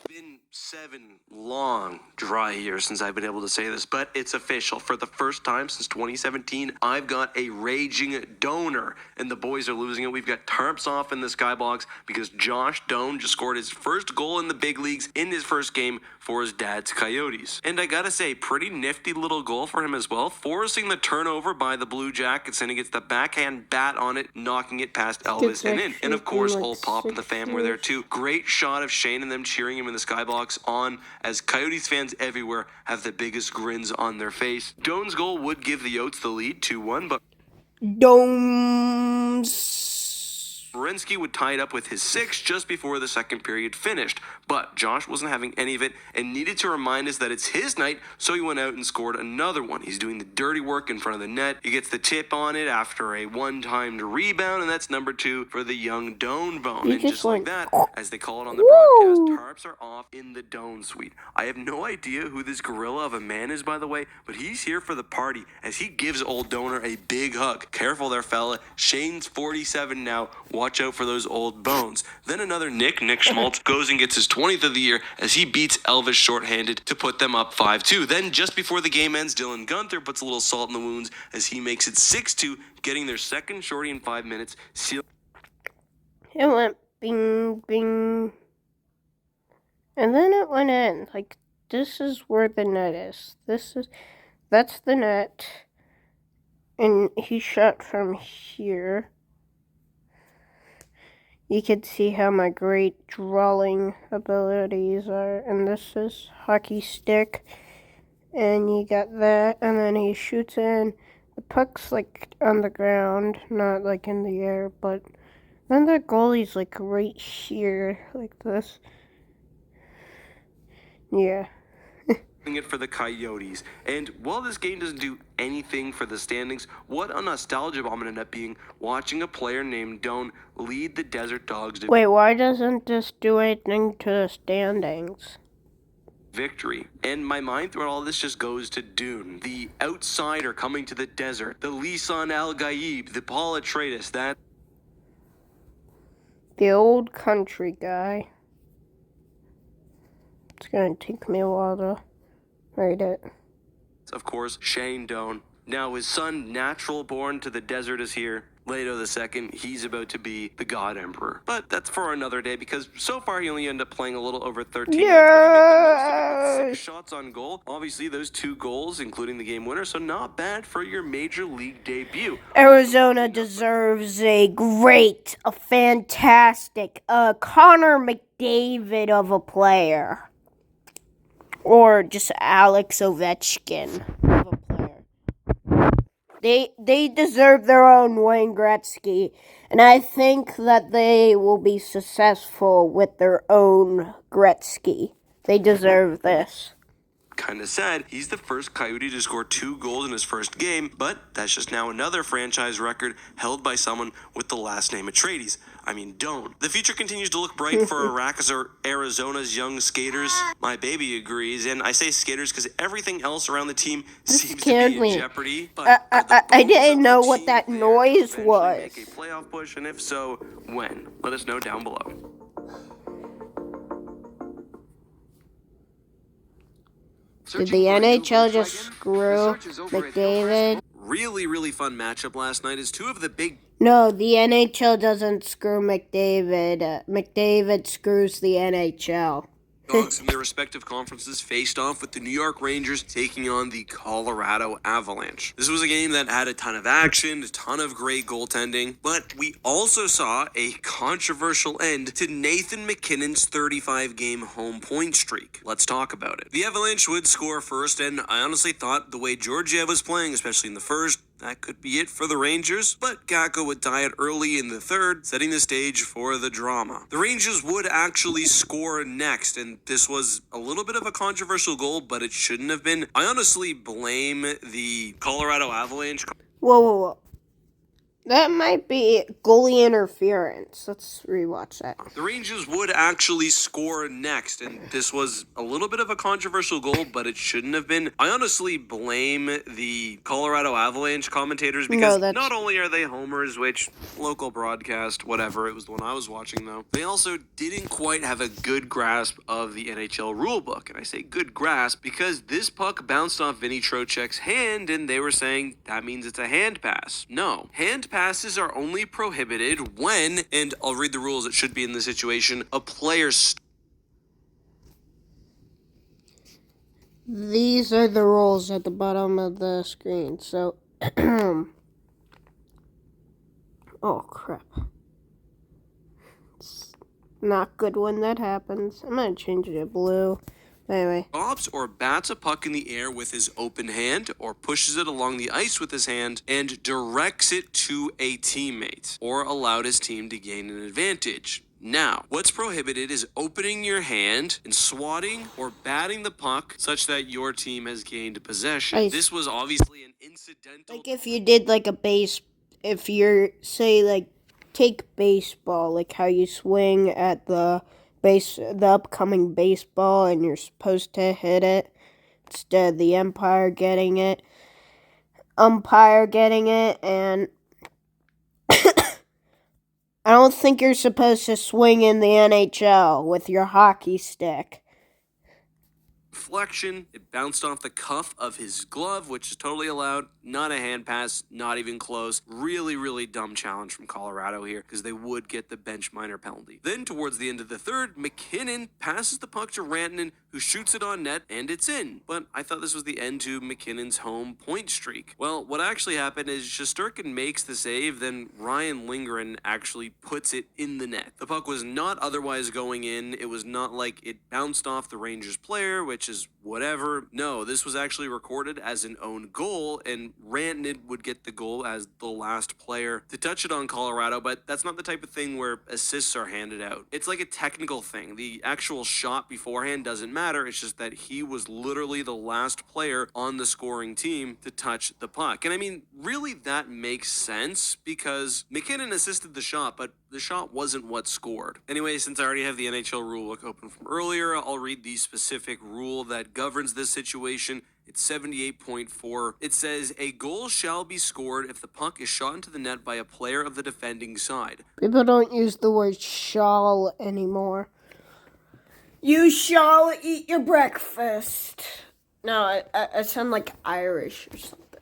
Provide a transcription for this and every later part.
Been 7 long, dry years since I've been able to say this, but it's official. For the first time since 2017, I've got a raging donor, and the boys are losing it. We've got tarps off in the skybox because Josh Doan just scored his first goal in the big leagues in his first game for his dad's Coyotes. And I gotta say, pretty nifty little goal for him as well, forcing the turnover by the Blue Jackets, and he gets the backhand bat on it, knocking it past Elvis and in. And of course, old Pop and the fam were there too. Great shot of Shane and them cheering him in the skybox on as Coyotes fans everywhere have the biggest grins on their face. Doan's goal would give the Oats the lead 2-1, but Domes. Werenski would tie it up with his 6 just before the second period finished. But Josh wasn't having any of it and needed to remind us that it's his night, so he went out and scored another one. He's doing the dirty work in front of the net. He gets the tip on it after a one-timed rebound, and that's number 2 for the young Doan Bone. And just like that, as they call it on the broadcast, tarps are off in the Doan suite. I have no idea who this gorilla of a man is, by the way, but he's here for the party as he gives old Donor a big hug. Careful there, fella. Shane's 47 now. Watch out for those old bones. Then another Nick Schmaltz, goes and gets his 20th of the year as he beats Elvis shorthanded to put them up 5-2. Then just before the game ends, Dylan Gunther puts a little salt in the wounds as he makes it 6-2, getting their second shorty in 5 minutes. It went bing, bing. And then it went in. Like, this is where the net is. That's the net. And he shot from here. You can see how my great drawing abilities are. And this is hockey stick. And you got that. And then he shoots in. The puck's like on the ground, not like in the air. But then the goalie's like right here, like this. Yeah. It for the Coyotes. And while this game doesn't do anything for the standings, what a nostalgia bomb it ended up being watching a player named Doan lead the Desert Dogs to Wait, why doesn't this do anything to the standings? Victory. And my mind throughout all this just goes to Dune, the outsider coming to the desert, the Lisan Al Gaib, the Paul Atreides, that the old country guy. It's gonna take me a while to write it. Of course, Shane Doan. Now his son, natural born to the desert, is here. Leto II, he's about to be the God Emperor. But that's for another day because so far he only ended up playing a little over 13 minutes, but he made the most of it with 6 shots on goal. Obviously, those 2 goals, including the game winner, so not bad for your major league debut. Arizona deserves a fantastic, Connor McDavid of a player. Or just Alex Ovechkin of a player. They deserve their own Wayne Gretzky, and I think that they will be successful with their own Gretzky. They deserve this. Kind of sad. He's the first Coyote to score 2 goals in his first game, but that's just now another franchise record held by someone with the last name Atreides. I mean, Doan. The future continues to look bright for Arizona's young skaters. My baby agrees, and I say skaters because everything else around the team seems to be in jeopardy. But I didn't know what that noise was. Make a playoff push, and if so, when? Let us know down below. Did the NHL just screw McDavid? Really fun matchup last night is 2 of the big... No, the NHL doesn't screw McDavid. McDavid screws the NHL. Dogs in their respective conferences faced off with the New York Rangers taking on the Colorado Avalanche. This was a game that had a ton of action, a ton of great goaltending, but we also saw a controversial end to Nathan MacKinnon's 35-game home point streak. Let's talk about it. The Avalanche would score first, and I honestly thought the way Georgiev was playing, especially in the first, that could be it for the Rangers, but Gacko would tie it early in the third, setting the stage for the drama. The Rangers would actually score next, and this was a little bit of a controversial goal, but it shouldn't have been. I honestly blame the Colorado Avalanche. Whoa. That might be goalie interference. Let's rewatch that. The Rangers would actually score next, and this was a little bit of a controversial goal, but it shouldn't have been. I honestly blame the Colorado Avalanche commentators because not only are they homers, which local broadcast, whatever, it was the one I was watching though, they also didn't quite have a good grasp of the NHL rulebook. And I say good grasp because this puck bounced off Vinny Trocheck's hand, and they were saying that means it's a hand pass. No, hand passes are only prohibited when, and I'll read the rules, it should be in the situation, a player These are the rules at the bottom of the screen. So, oh crap. It's not good when that happens. I'm gonna change it to blue. Anyway. Stops or bats a puck in the air with his open hand or pushes it along the ice with his hand and directs it to a teammate or allowed his team to gain an advantage. Now, what's prohibited is opening your hand and swatting or batting the puck such that your team has gained possession. This was obviously an incidental... Like if you did like if you're, say, like, take baseball, like how you swing at the upcoming baseball and you're supposed to hit it instead of the umpire getting it, and I don't think you're supposed to swing in the NHL with your hockey stick. Deflection, it bounced off the cuff of his glove, which is totally allowed. Not a hand pass, not even close. Really, really dumb challenge from Colorado here because they would get the bench minor penalty. Then towards the end of the third, McKinnon passes the puck to Rantanen, who shoots it on net, and it's in. But I thought this was the end to McKinnon's home point streak. Well, what actually happened is Shesterkin makes the save, then Ryan Lindgren actually puts it in the net. The puck was not otherwise going in. It was not like it bounced off the Rangers player, which is whatever. No, this was actually recorded as an own goal, and Rantanen would get the goal as the last player to touch it on Colorado, but that's not the type of thing where assists are handed out. It's like a technical thing. The actual shot beforehand doesn't matter. It's just that he was literally the last player on the scoring team to touch the puck. And I mean, really that makes sense because McKinnon assisted the shot, but the shot wasn't what scored. Anyway, since I already have the NHL rulebook open from earlier, I'll read the specific rule that governs this situation. It's 78.4. It says, a goal shall be scored if the puck is shot into the net by a player of the defending side. People don't use the word shall anymore. You shall eat your breakfast. No, I sound like Irish or something.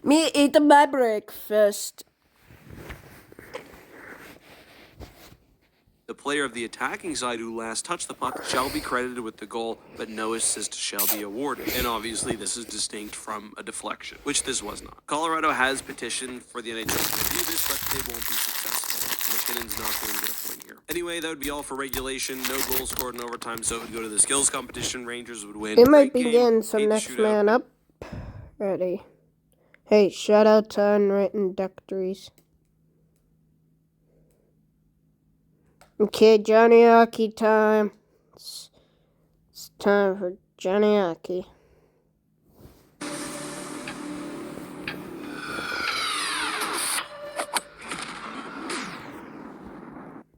Me eat my breakfast. The player of the attacking side who last touched the puck shall be credited with the goal, but no assist shall be awarded. And obviously this is distinct from a deflection, which this was not. Colorado has petitioned for the NHL to review this, but they won't be successful. McKinnon's not going to get a point here. Anyway, that would be all for regulation. No goals scored in overtime, so it would go to the skills competition. Rangers would win. It might begin, so next man up. Ready. Hey, shout out to Unwritten Ductories. Okay, Johnny Hockey time. It's time for Johnny Hockey.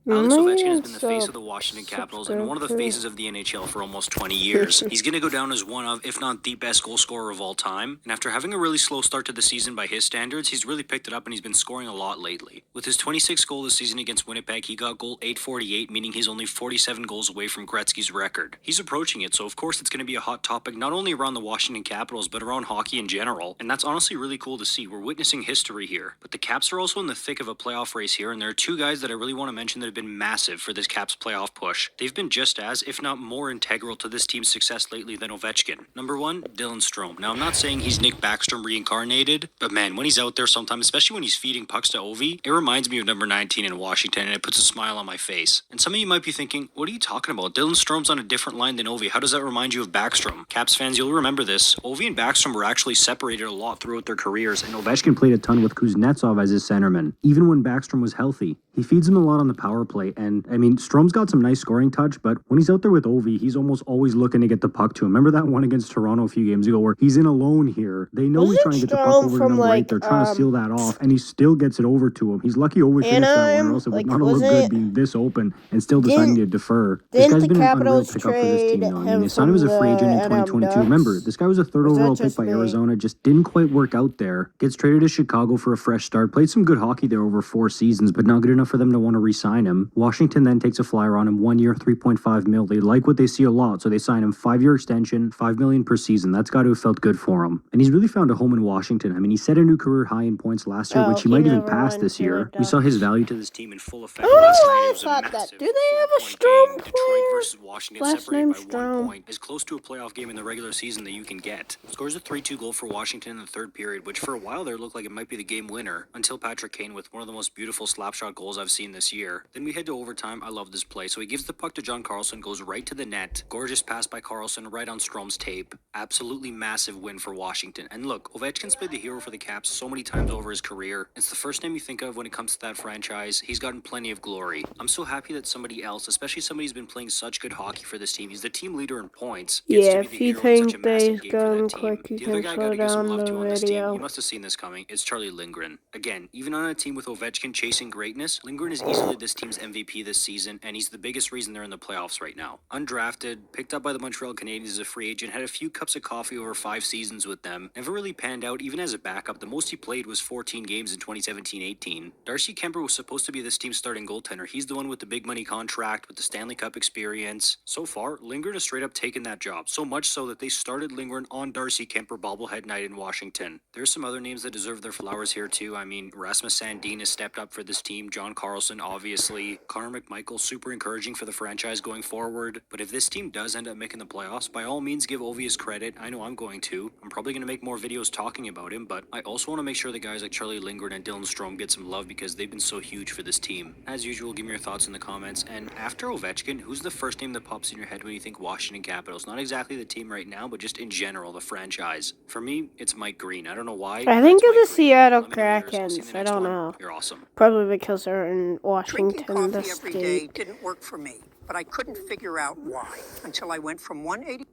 Alex Ovechkin has been the face of the Washington Capitals and one of the faces of the NHL for almost 20 years. He's going to go down as one of, if not the best goal scorer of all time. And after having a really slow start to the season by his standards, he's really picked it up and he's been scoring a lot lately. With his 26th goal this season against Winnipeg, he got goal 848, meaning he's only 47 goals away from Gretzky's record. He's approaching it, so of course it's going to be a hot topic not only around the Washington Capitals, but around hockey in general. And that's honestly really cool to see. We're witnessing history here. But the Caps are also in the thick of a playoff race here, and there are two guys that I really want to mention that have been massive for this Caps playoff push. They've been just as, if not more, integral to this team's success lately than Ovechkin. Number one, Dylan Strome. Now, I'm not saying he's Nick Backstrom reincarnated, but man, when he's out there sometimes, especially when he's feeding pucks to Ovi, it reminds me of number 19 in Washington, and it puts a smile on my face. And some of you might be thinking, what are you talking about? Dylan Strome's on a different line than Ovi. How does that remind you of Backstrom? Caps fans, you'll remember this. Ovi and Backstrom were actually separated a lot throughout their careers, and Ovechkin played a ton with Kuznetsov as his centerman, even when Backstrom was healthy. He feeds him a lot on the power power play. And I mean, Strom's got some nice scoring touch, but when he's out there with Ovi, he's almost always looking to get the puck to him. Remember that one against Toronto a few games ago where he's in alone here. They know he's trying to get the puck over to number 8. They're trying to seal that off, and he still gets it over to him. He's lucky Ovi finished that one, or else it would not have looked good being this open and still deciding to defer. This guy's been an unreal pickup for this team, though. I mean, they signed him as a free agent in 2022. Remember, this guy was a third overall pick by Arizona, just didn't quite work out there. Gets traded to Chicago for a fresh start. Played some good hockey there over 4 seasons, but not good enough for them to want to re-sign him. Washington then takes a flyer on him, 1 year, $3.5 million. They like what they see a lot, so they sign him 5-year extension, $5 million per season. That's got to have felt good for him. And he's really found a home in Washington. I mean, he set a new career high in points last year, which he might even pass this year. We saw his value to this team in full effect last night. It was a thought that. massive Do they have a 4-point Strom game. Detroit player? versus Washington Last separated name by 1 Strom. point. As close to a playoff game in the regular season that you can get. Scores a 3-2 goal for Washington in the third period, which for a while there looked like it might be the game winner, until Patrick Kane with one of the most beautiful slapshot goals I've seen this year. Then we head to overtime. I love this play. So he gives the puck to John Carlson, goes right to the net. Gorgeous pass by Carlson right on Strom's tape. Absolutely massive win for Washington. And look, Ovechkin's played the hero for the Caps so many times over his career. It's the first name you think of when it comes to that franchise. He's gotten plenty of glory. I'm so happy that somebody else, especially somebody who's been playing such good hockey for this team, he's the team leader in points. Gets to Yeah, be if the you hero in such think a massive they've game for that gone team. quick, you The other can guy slow gotta give some down love the to on this team. video. You must have seen this coming. It's Charlie Lindgren. Again, even on a team with Ovechkin chasing greatness, Lindgren is easily this team's MVP this season, and he's the biggest reason they're in the playoffs right now. Undrafted, picked up by the Montreal Canadiens as a free agent, had a few cups of coffee over 5 seasons with them, never really panned out even as a backup. The most he played was 14 games in 2017-18. Darcy Kemper was supposed to be this team's starting goaltender. He's the one with the big money contract, with the Stanley Cup experience. So far, Lindgren has straight up taken that job, so much so that they started Lindgren on Darcy Kemper bobblehead night in Washington. There's some other names that deserve their flowers here too. I mean, Rasmus Sandin has stepped up for this team. John Carlson, obviously. Connor McMichael, super encouraging for the franchise going forward. But if this team does end up making the playoffs, by all means give Ovi his credit. I know I'm going to. I'm probably going to make more videos talking about him, but I also want to make sure the guys like Charlie Lindgren and Dylan Strome get some love because they've been so huge for this team. As usual, give me your thoughts in the comments. And after Ovechkin, who's the first name that pops in your head when you think Washington Capitals? Not exactly the team right now, but just in general, the franchise. For me, it's Mike Green. I don't know why. I think but of the it's Mike Green. Seattle Let me know yours. I'll see you in the Krakens. I next don't one. know. You're awesome. Probably because they're in Washington, Drinking coffee the every state. day didn't work for me, but I couldn't figure out why until I went from 180.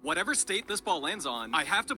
Whatever state this ball lands on, I have to